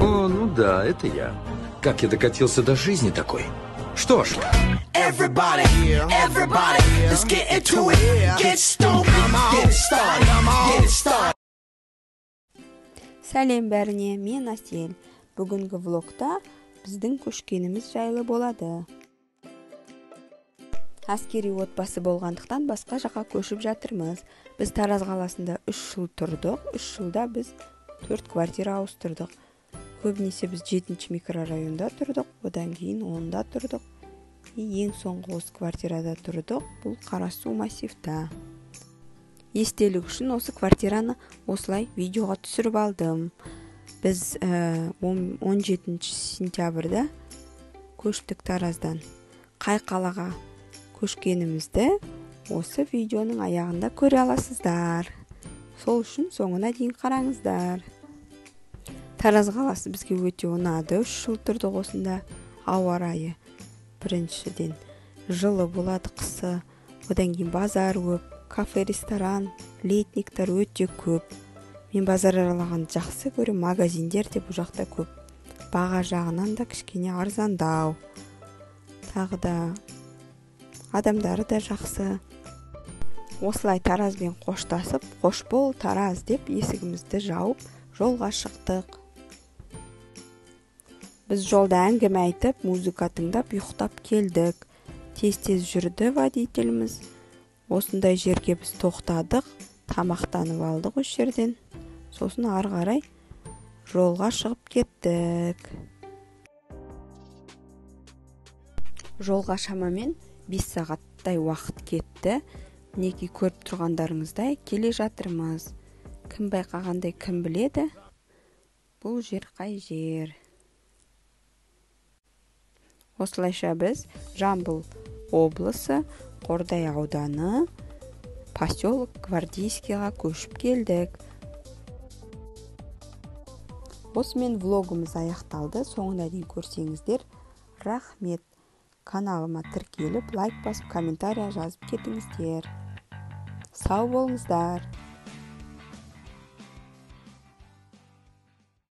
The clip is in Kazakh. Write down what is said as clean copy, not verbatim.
О, ну да, это я. Как я докатился до жизни такой? Что ж. Everybody, let's get into it. Get stoned, get it started, get it started. Сәлем бәріне, мен Асел. Бүгінгі влогта біздің көшкеніміз жайлы болады. Әскери отбасы болғандықтан басқа жаққа көшіп жатырмыз. Біз Тараз қаласында 3 жыл тұрдық. 3 жылда біз 4 квартира ауыстырдық. Көбінесе біз 7-ші микрорайонда тұрдық, одан кейін 10-да тұрдық. Ең соңғы осы квартирада тұрдық. Бұл Қарасу массивта. Естелік үшін осы квартираны осылай видеоға түсіріп алдым. Біз 17 сентябрьда көштік Тараздан. Қай қалаға көшкенімізді осы видеоның аяғында көре аласыздар. Сол үшін соңына дейін қараңыздар. Тараз қаласы бізге өте ұнады. 3 жыл тұрдық осында. Ауа райы біріншіден жылы болады, қысы. Одан кейін базар көп, кафе, ресторан, летниктер өте көп. Мен базар аралағанды жақсы көрем, магазиндер де бұл жақта көп. Баға жағынан да кішкене арзандау. Тағы да адамдары да жақсы. Осылай Таразбен қоштасып, қош бол Тараз деп есігімізді жауып, жолға шықтық. Біз жолда әңгіме айтып, музыка тыңдап, ұйықтап келдік. Тез-тез жүрді водителіміз. Осындай жерге біз тоқтадық, тамақтанып алдық осы жерден. Сосын ары қарай жолға шығып кеттік. Жолға шамамен 5 сағаттай уақыт кетті. Неге көріп тұрғандарыңыздай келе жатырмыз. Кім байқағандай кім біледі? Бұл жер қай жер? Осылайша біз Жамбыл облысы, Қордай ауданы, поселок Гвардейскийға көшіп келдік. Осымен влогымыз аяқталды. Соңына дейін көрсеңіздер, рахмет. Каналыма тіркеліп, лайк басып, комментария жазып кетіңіздер. Сау болыңыздар.